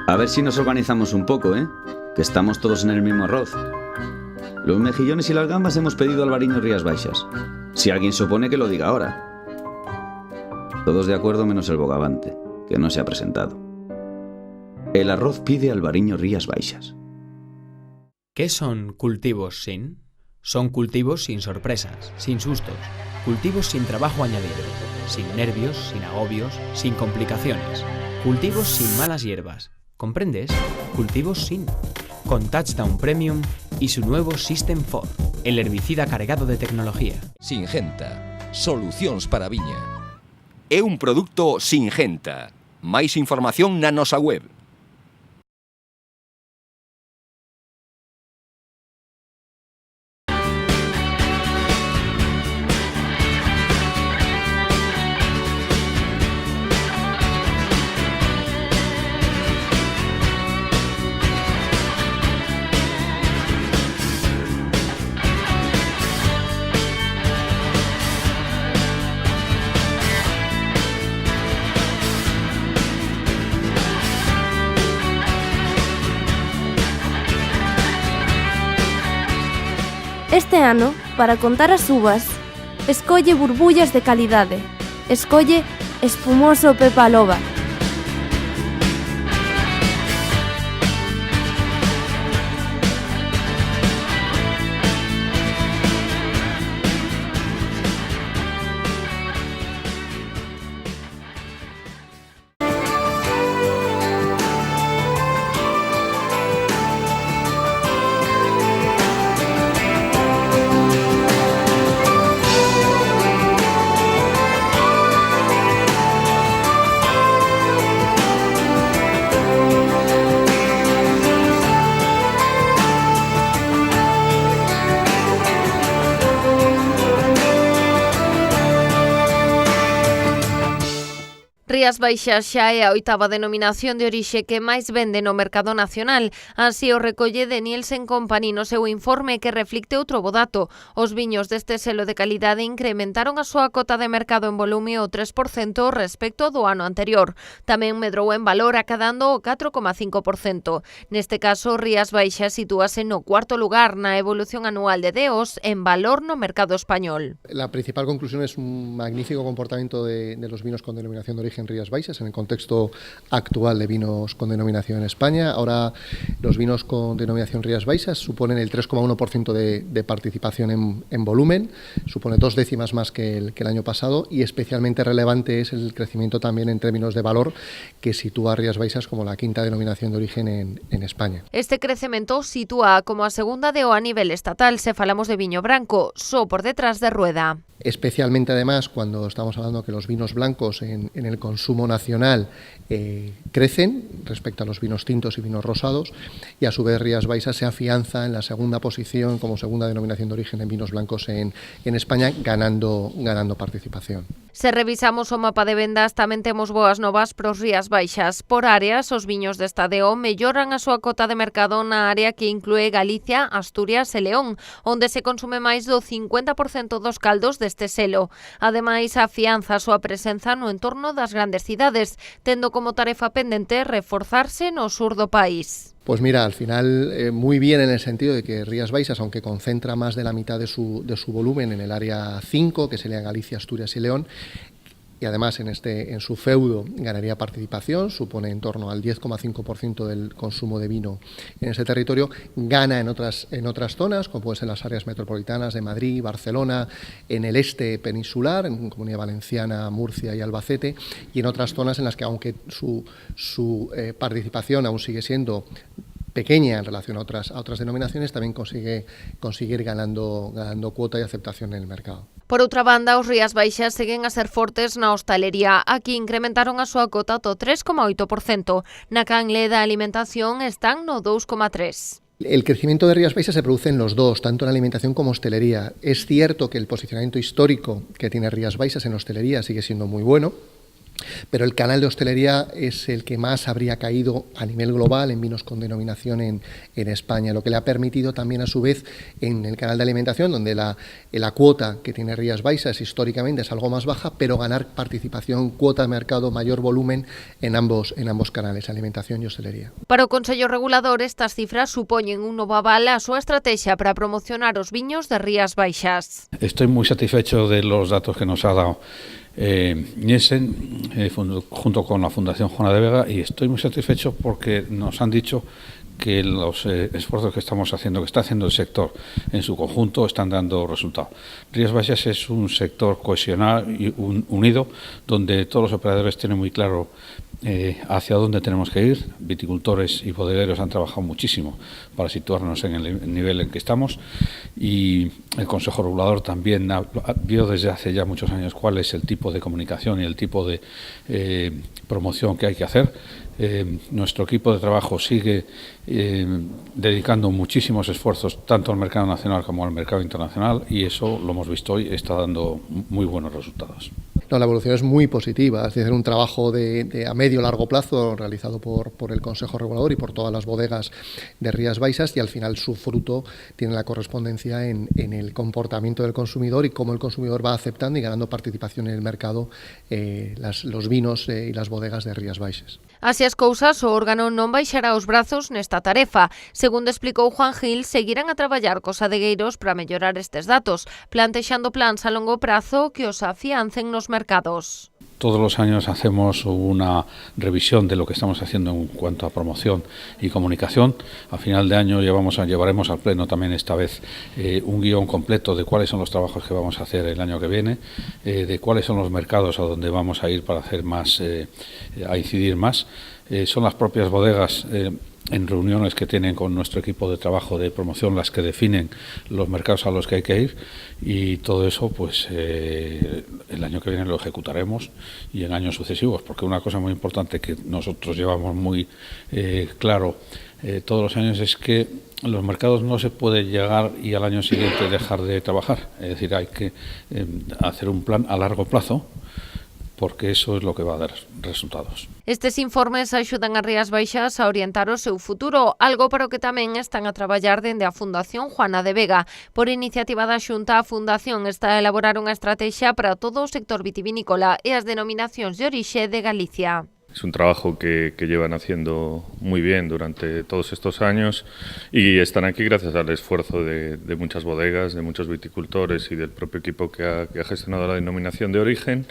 A ver si nos organizamos un poco, ¿eh? Que estamos todos en el mismo arroz. Los mejillones y las gambas hemos pedido Albariño Rías Baixas. Si alguien se opone, que lo diga ahora. Todos de acuerdo menos el bogavante, que no se ha presentado. El arroz pide Albariño Rías Baixas. ¿Qué son cultivos sin? Son cultivos sin sorpresas, sin sustos, cultivos sin trabajo añadido, sin nervios, sin agobios, sin complicaciones, cultivos sin malas hierbas. ¿Comprendes? Cultivos sin. Con Touchdown Premium y su nuevo System 4, el herbicida cargado de tecnología. Singenta, solucións para a viña. É un produto Singenta. Máis información na nosa web. Este ano, para contar as uvas, escolle burbullas de calidade. Escolle espumoso Pepa Loba. Rías Baixas xa é a 8ª denominación de orixe que máis vende no mercado nacional. Así o recolle de Nielsen Company no seu informe, que reflicte outro bo dato. Os viños deste selo de calidade incrementaron a súa cota de mercado en volume o 3% respecto do ano anterior. Tamén medrou en valor, acadando o 4,5%. Neste caso, Rías Baixas sitúase no 4º lugar na evolución anual de DEOs en valor no mercado español. La principal conclusión es un magnífico comportamiento de los vinos con denominación de origen Rías Baixas en el contexto actual de vinos con denominación en España. Ahora los vinos con denominación Rías Baixas suponen el 3,1% de participación en volumen, supone 2 décimas más que el año pasado, y especialmente relevante es el crecimiento también en términos de valor, que sitúa a Rías Baixas como la 5ª denominación de origen en España. Este crecemento sitúa como a segunda DEO a nivel estatal, se falamos de viño branco, só por detrás de Rueda. Especialmente además cuando estamos hablando que los vinos blancos en el consumo nacional crecen respecto a los vinos tintos y vinos rosados, y a su vez Rías Baixas se afianza en la segunda posición como segunda denominación de origen en vinos blancos en España, ganando participación. Se revisamos o mapa de vendas, tamén temos boas novas pros Rías Baixas. Por áreas, os viños desta DEO melloran a súa cota de mercado na área que inclúe Galicia, Asturias e León, onde se consume máis do 50% dos caldos deste selo. Ademais, afianza a súa presenza no entorno das grandes cidades, tendo como tarefa pendente reforzarse no sur do país. Pues mira, al final muy bien en el sentido de que Rías Baixas, aunque concentra más de la mitad de su volumen en el área 5, que sería Galicia, Asturias y León, y además en su feudo ganaría participación, supone en torno al 10,5% del consumo de vino en ese territorio, gana en otras zonas, como pueden ser las áreas metropolitanas de Madrid, Barcelona, en el este peninsular, en Comunidad Valenciana, Murcia y Albacete, y en otras zonas en las que, aunque su participación aún sigue siendo pequeña en relación a otras denominaciones, tamén consigue ir ganando cuota e aceptación en el mercado. Por outra banda, os Rías Baixas seguen a ser fortes na hostalería. Aquí incrementaron a súa cota do 3,8%. Na canle da alimentación están no 2,3%. El crecimiento de Rías Baixas se produce en los dos, tanto en alimentación como hostelería. Es cierto que el posicionamiento histórico que tiene Rías Baixas en hostelería sigue siendo muy bueno, Pero el canal de hostelería es el que más habría caído a nivel global en vinos con denominación en España, lo que le ha permitido también a su vez en el canal de alimentación, donde la cuota que tiene Rías Baixas históricamente es algo más baja, pero ganar participación, cuota de mercado, mayor volumen en ambos canales, alimentación y hostelería. Para o Consello Regulador, estas cifras supoñen un novo aval á súa estrategia para promocionar os viños de Rías Baixas. Estoy muy satisfecho de los datos que nos ha dado Nielsen, junto con la Fundación Juana de Vega, y estoy muy satisfecho porque nos han dicho que los esfuerzos que estamos haciendo, que está haciendo el sector en su conjunto, están dando resultado. Rías Baixas es un sector cohesionado y unido, donde todos los operadores tienen muy claro hacia dónde tenemos que ir. Viticultores y bodegueros han trabajado muchísimo para situarnos en el nivel en que estamos, y el Consejo Regulador también vio desde hace ya muchos años cuál es el tipo de comunicación y el tipo de promoción que hay que hacer. Nuestro equipo de trabajo sigue dedicando muchísimos esfuerzos tanto al mercado nacional como al mercado internacional, y eso lo hemos visto hoy, está dando muy buenos resultados. No, la evolución es muy positiva, es decir, un trabajo de a medio largo plazo realizado por el Consejo Regulador y por todas las bodegas de Rías Baixas, y al final su fruto tiene la correspondencia en el comportamiento del consumidor y cómo el consumidor va aceptando y ganando participación en el mercado los vinos y las bodegas de Rías Baixas. Así as cousas, o órgano non baixará os brazos nesta tarefa. Segundo explicou Juan Gil, seguirán a traballar cos adegueiros para mellorar estes datos, plantexando plans a longo prazo que os afiancen nos mercados. Todos los años hacemos una revisión de lo que estamos haciendo en cuanto a promoción y comunicación. A final de año llevaremos al Pleno también esta vez un guión completo de cuáles son los trabajos que vamos a hacer el año que viene, de cuáles son los mercados a donde vamos a ir para hacer más, a incidir más. Son las propias bodegas en reuniones que tienen con nuestro equipo de trabajo de promoción las que definen los mercados a los que hay que ir, y todo eso pues el año que viene lo ejecutaremos y en años sucesivos, porque una cosa muy importante que nosotros llevamos muy claro todos los años es que los mercados no se puede llegar y al año siguiente dejar de trabajar, es decir, hay que hacer un plan a largo plazo, porque eso es lo que va a dar resultados. Estes informes axudan a Rías Baixas a orientar o seu futuro, algo para o que tamén están a traballar dende a Fundación Juana de Vega. Por iniciativa da Xunta, a Fundación está a elaborar unha estrategia para todo o sector vitivinícola e as denominacións de orixe de Galicia. Es un trabajo que llevan haciendo muy bien durante todos estos años, y están aquí gracias al esfuerzo de muchas bodegas, de muchos viticultores y del propio equipo que ha gestionado la denominación de origen.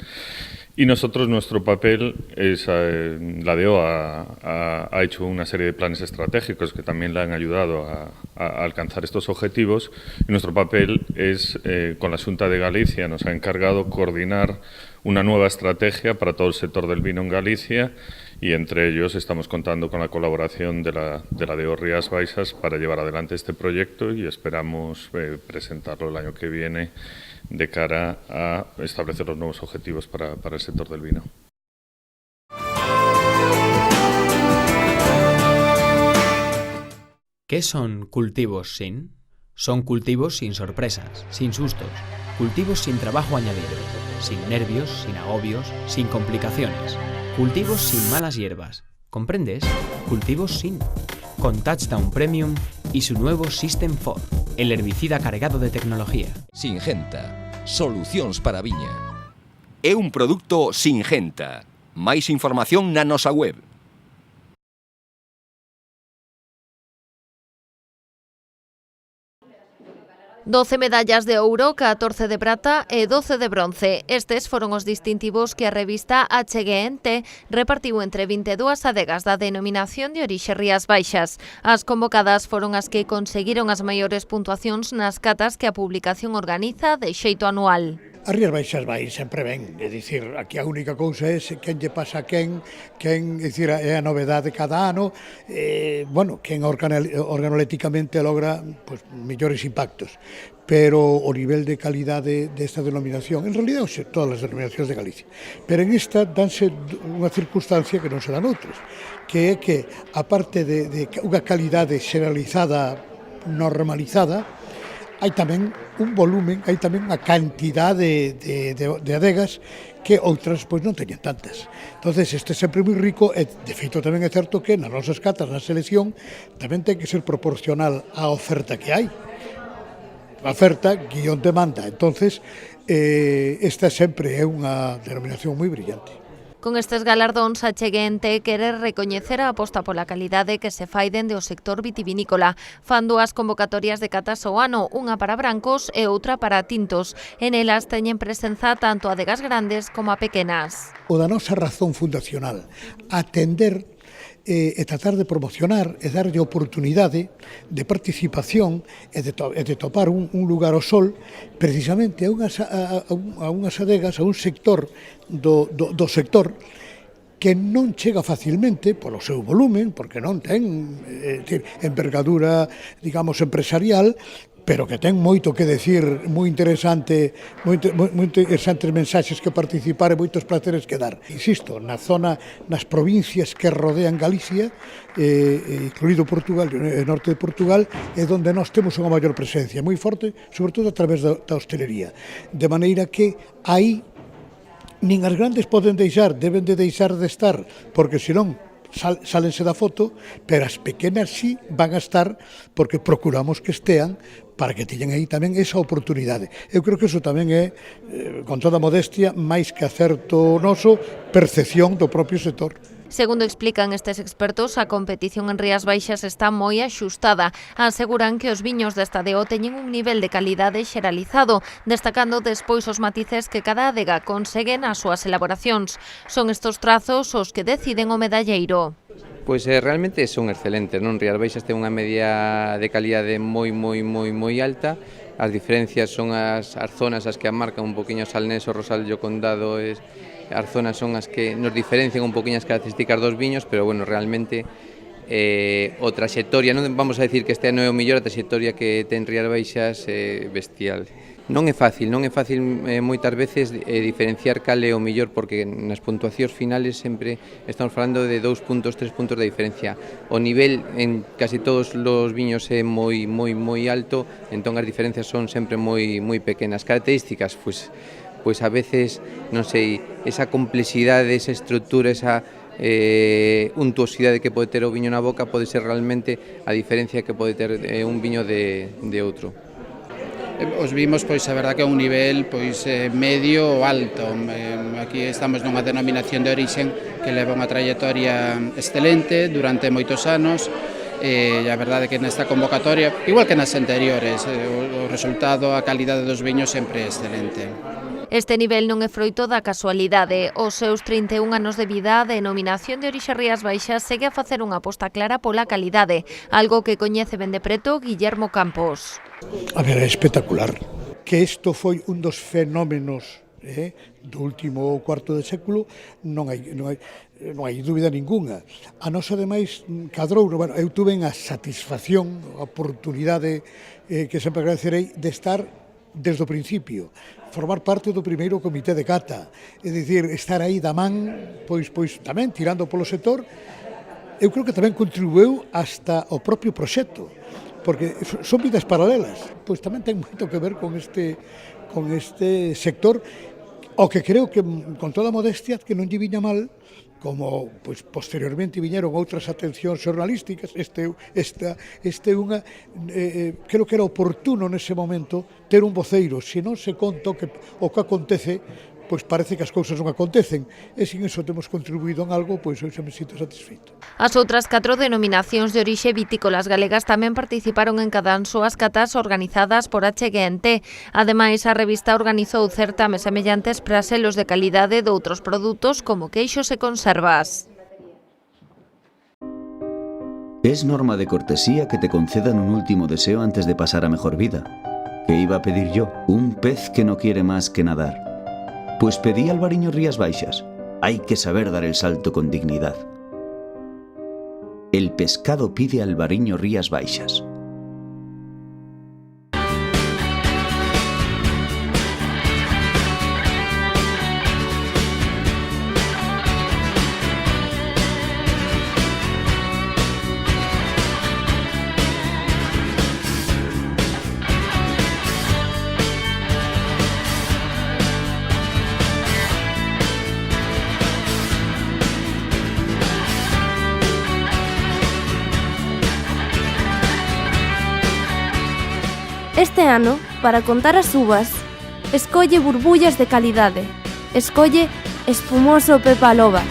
Y nosotros, nuestro papel es, la DEO ha hecho una serie de planes estratégicos que también le han ayudado a alcanzar estos objetivos, y nuestro papel es, con la Xunta de Galicia, nos ha encargado coordinar una nueva estrategia para todo el sector del vino en Galicia, y entre ellos estamos contando con la colaboración de la DEO Rías Baixas para llevar adelante este proyecto, y esperamos presentarlo el año que viene de cara a establecer los nuevos objetivos para el sector del vino. ¿Qué son cultivos sin? Son cultivos sin sorpresas, sin sustos, cultivos sin trabajo añadido, sin nervios, sin agobios, sin complicaciones, cultivos sin malas hierbas. ¿Comprendes? Cultivos sin. Con Touchdown Premium y su nuevo System 4, el herbicida cargado de tecnología. Singenta, solucións para a viña. É un produto Singenta. Máis información na nosa web. $12 medallas de ouro, 14 de prata e 12 de bronce. Estes foron os distintivos que a revista HGNT repartiu entre 22 adegas da denominación de orixe Rías Baixas. As convocadas foron as que conseguiron as maiores puntuacións nas catas que a publicación organiza de xeito anual. As Rías Baixas vai sempre ben, é dicir, aquí a única cousa é quen lle pasa a quen, é dicir, é a novedade cada ano, quen organoléticamente logra pues, mellores impactos, pero o nivel de calidade desta denominación, en realidad todas as denominacións de Galicia, pero en esta danse unha circunstancia que non se dan outras, que é que, aparte de unha calidade xeralizada, normalizada, hai tamén un volumen, hai tamén unha cantidade de adegas que outras pois non teñen tantas. Entonces, este é sempre moi rico e, de feito, tamén é certo que nas nosas catas, na selección, tamén ten que ser proporcional á oferta que hai. A oferta, guión demanda. Entonces, esta sempre é unha denominación moi brillante. Con estes galardóns, a Cheguente quere recoñecer a aposta pola calidade que se fai dende o sector vitivinícola. Fan dúas convocatorias de catas ao ano, unha para brancos e outra para tintos. En elas teñen presenza tanto adegas grandes como a pequenas. O da nosa razón fundacional, atender e tratar de promocionar e darlle oportunidade de participación e de topar un lugar ao sol precisamente a unhas adegas, a un sector do sector que non chega facilmente polo seu volumen, porque non ten envergadura, digamos, empresarial, pero que ten moito que decir, moi interesantes mensaxes que participar e moitos placeres que dar. Insisto, na zona, nas provincias que rodean Galicia, incluído Portugal, o norte de Portugal, é onde nós temos unha maior presencia, moi forte, sobre todo a través da hostelería. De maneira que aí nin as grandes poden deixar, deben de deixar de estar, porque senón sálense da foto, pero as pequenas sí van a estar porque procuramos que estean para que teñan aí tamén esa oportunidade. Eu creo que iso tamén é, con toda modestia, máis que acerto noso, percepción do propio sector. Segundo explican estes expertos, a competición en Rías Baixas está moi axustada. Aseguran que os viños desta DO teñen un nivel de calidade xeralizado, destacando despois os matices que cada adega consegue nas súas elaboracións. Son estos trazos os que deciden o medalleiro. Pois realmente son excelentes, non? Rías Baixas ten unha media de calidade moi alta. As diferencias son as zonas as que marcan un poquinho Salnés, o Rosallo, Condado, as zonas son as que nos diferencian un poquinho as características dos viños, pero bueno, realmente o traxectoria, non vamos a decir que este ano é o mellor, a traxectoria que ten Rías Baixas é bestial. Non é fácil moitas veces diferenciar cal é o mellor, porque nas puntuacións finales sempre estamos falando de 2 puntos, 3 puntos de diferencia. O nivel en casi todos os viños é moi alto, entón as diferencias son sempre moi pequenas. Características, pois a veces, non sei, esa complexidade, esa estrutura, esa untuosidade que pode ter o viño na boca pode ser realmente a diferencia que pode ter un viño de outro. Os vimos, pois a verdad que é un nivel pois medio ou alto. Aquí estamos nunha denominación de orixen que leva unha trayectoria excelente durante moitos anos. E a verdade que nesta convocatoria, igual que nas anteriores, o resultado, a calidade dos viños sempre é excelente. Este nivel non é froito da casualidade. Os seus 31 anos de vida, a denominación de orixe Rías Baixas segue a facer unha aposta clara pola calidade, algo que coñece ben de preto Guillermo Campos. A ver, é espectacular. Que isto foi un dos fenómenos do último cuarto de século, non hai dúbida ninguna. A nosa, ademais, cadrou, bueno, eu tuve a satisfacción, a oportunidade que sempre agradecerei de estar desde o principio, formar parte do primeiro comité de cata, é dicir, estar aí da man, pois tamén tirando polo sector. Eu creo que tamén contribuiu hasta o propio proxecto, porque son vidas paralelas, pois tamén ten moito que ver con este sector, o que creo que, con toda a modestia, que non lle viña mal, como pois posteriormente viñeron outras atencións xornalísticas, creo que era oportuno nese momento ter un voceiro. Se non se conta o que acontece, pois parece que as cousas non acontecen. E sin iso temos contribuído en algo, pois eu xa me sinto satisfeito. As outras 4 denominacións de orixe vitícolas galegas tamén participaron en cada súas catas organizadas por HGNT. Ademais, a revista organizou certames semellantes para selos de calidade de outros produtos como queixos e conservas. Es norma de cortesía que te concedan un último deseo antes de pasar a mejor vida. ¿Qué iba a pedir yo? Un pez que no quiere más que nadar. Pues pedí Albariño Rías Baixas. Hay que saber dar el salto con dignidad. El pescado pide Albariño Rías Baixas. Este ano, para contar as uvas, escolle burbullas de calidade. Escolle espumoso Pepa Loba.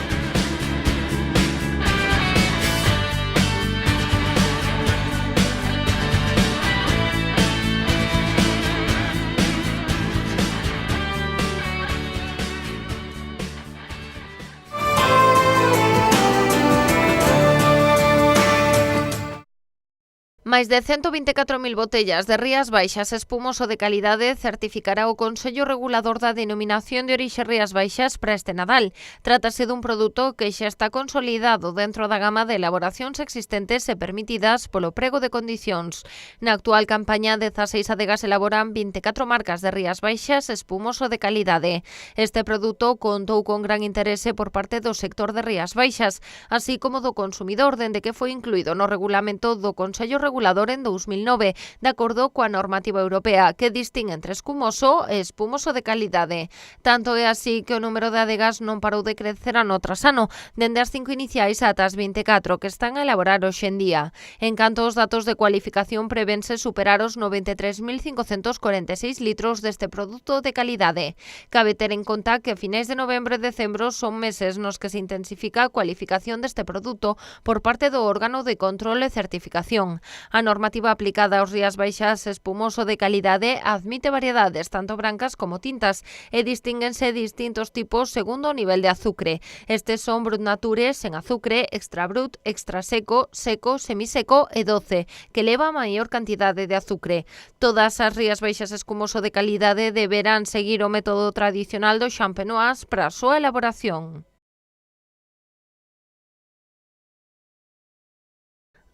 Máis de 124.000 botellas de Rías Baixas espumoso de calidade certificará o Consello Regulador da Denominación de Orixe Rías Baixas para este Nadal. Trátase dun produto que xa está consolidado dentro da gama de elaboracións existentes e permitidas polo prego de condicións. Na actual campaña, 16 adegas elaboran 24 marcas de Rías Baixas espumoso de calidade. Este produto contou con gran interese por parte do sector de Rías Baixas, así como do consumidor, dende que foi incluído no regulamento do Consello Regulador en 2009, de acordo coa normativa europea, que distingue entre escumoso e espumoso de calidade. Tanto é así que o número de adegas non parou de crecer ano tras ano, dende as 5 iniciais ata as 24 que están a elaborar hoxe en día. En canto aos datos de cualificación, prevense superar os 93.546 litros deste produto de calidade. Cabe ter en conta que a finais de novembro e decembro son meses nos que se intensifica a cualificación deste produto por parte do órgano de control e certificación. A normativa aplicada aos Rías Baixas espumoso de calidade admite variedades tanto brancas como tintas e distínguense distintos tipos segundo o nivel de azucre. Estes son Brut Nature, sen azucre, Extra Brut, Extra Seco, Seco, Semiseco e Doce, que leva a maior cantidade de azucre. Todas as Rías Baixas espumoso de calidade deberán seguir o método tradicional do Champenoise para a súa elaboración.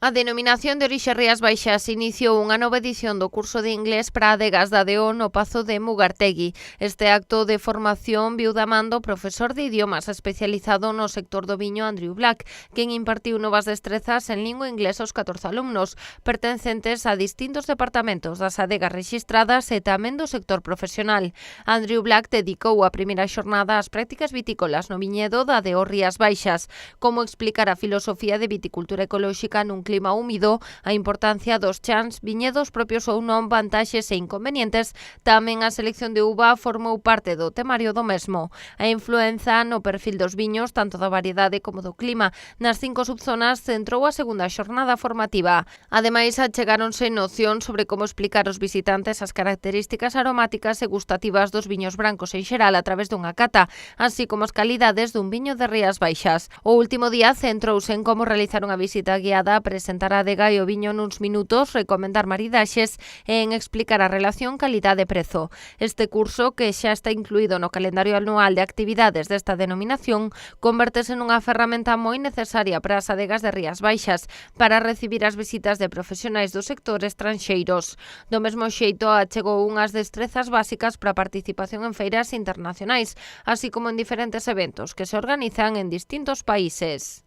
A Denominación de Orixe Rías Baixas iniciou unha nova edición do curso de inglés para adegas da DO no Pazo de Mugartegui. Este acto de formación viu da man do profesor de idiomas especializado no sector do viño Andrew Black, quen impartiu novas destrezas en lingua inglesa aos 14 alumnos, pertencentes a distintos departamentos das adegas rexistradas e tamén do sector profesional. Andrew Black dedicou a primeira xornada ás prácticas vitícolas no viñedo da DO Rías Baixas, como explicar a filosofía de viticultura ecolóxica nun clima húmido, a importancia dos chans, viñedos propios ou non, vantaxes e inconvenientes. Tamén a selección de uva formou parte do temario do mesmo. A influenza no perfil dos viños, tanto da variedade como do clima, nas 5 subzonas centrou a segunda xornada formativa. Ademais, achegáronse nocións sobre como explicar aos visitantes as características aromáticas e gustativas dos viños brancos en xeral a través dunha cata, así como as calidades dun viño de Rías Baixas. O último día centrouse en como realizar unha visita guiada a presentar a adega e o viño nuns minutos, recomendar maridaxes e en explicar a relación calidade-prezo. Este curso, que xa está incluído no calendario anual de actividades desta denominación, convértese nunha ferramenta moi necesaria para as adegas de Rías Baixas para recibir as visitas de profesionais do sector estranxeiros. Do mesmo xeito, achegou unhas destrezas básicas para a participación en feiras internacionais, así como en diferentes eventos que se organizan en distintos países.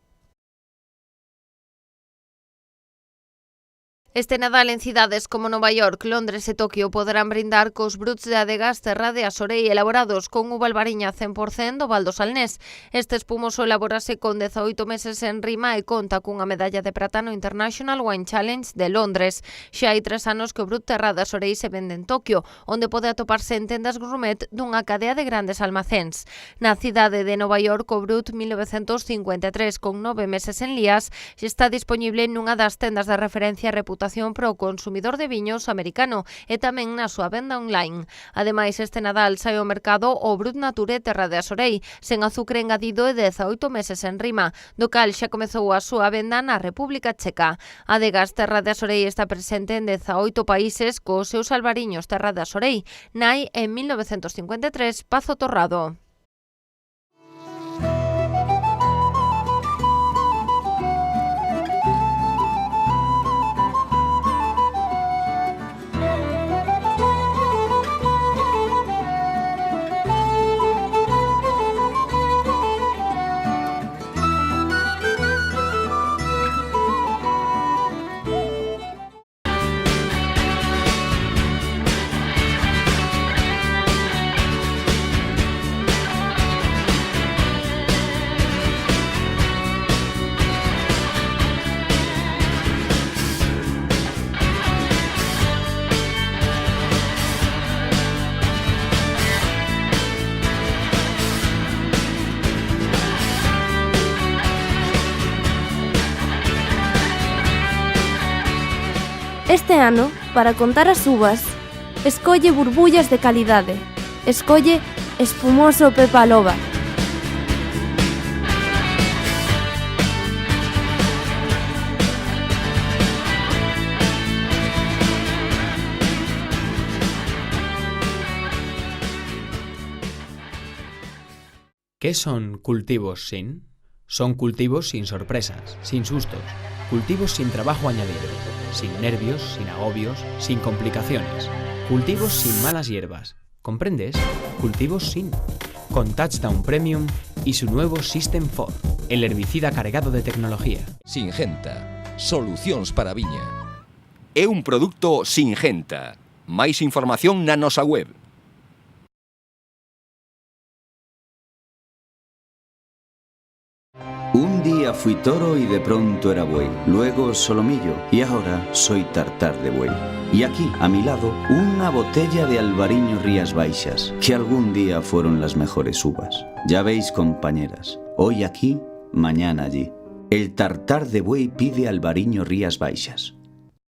Este Nadal en cidades como Nova York, Londres e Tokio poderán brindar cos bruts de adegas Terra de Asorei elaborados con uva albariña 100% do Val do Salnés. Este espumoso elabórase con 18 meses en rima e conta cunha medalla de prata no International Wine Challenge de Londres. Xa hai 3 anos que o brut Terra de Asorei se vende en Tokio, onde pode atoparse en tendas gourmet dunha cadea de grandes almacéns. Na cidade de Nova York, o brut 1953 con 9 meses en lías está disponible nunha das tendas de referencia e reputación para o consumidor de viños americano e tamén na súa venda online. Ademais, este Nadal sai ao mercado o Brut Nature Terra de Asorei, sen azucre engadido e 18 meses en rima, do cal xa comezou a súa venda na República Checa. Adegas Terra de Asorei está presente en 18 países cos seus albariños Terra de Asorei. Nai en 1953, Pazo Torrado. Este ano, para contar as uvas, escolle burbullas de calidade. Escolle espumoso Pepa Loba. ¿Qué son cultivos sin? Son cultivos sin sorpresas, sin sustos, cultivos sin trabajo añadido, sin nervios, sin agobios, sin complicaciones, cultivos sin malas hierbas. ¿Comprendes? Cultivos sin. Con Touchdown Premium y su nuevo System 4, el herbicida cargado de tecnología. Singenta. Solucións para a viña. É un produto Singenta. Máis información na nosa web. Un día fui toro y de pronto era buey, luego solomillo y ahora soy tartar de buey. Y aquí, a mi lado, una botella de Albariño Rías Baixas, que algún día fueron las mejores uvas. Ya veis, compañeras, hoy aquí, mañana allí. El tartar de buey pide Albariño Rías Baixas.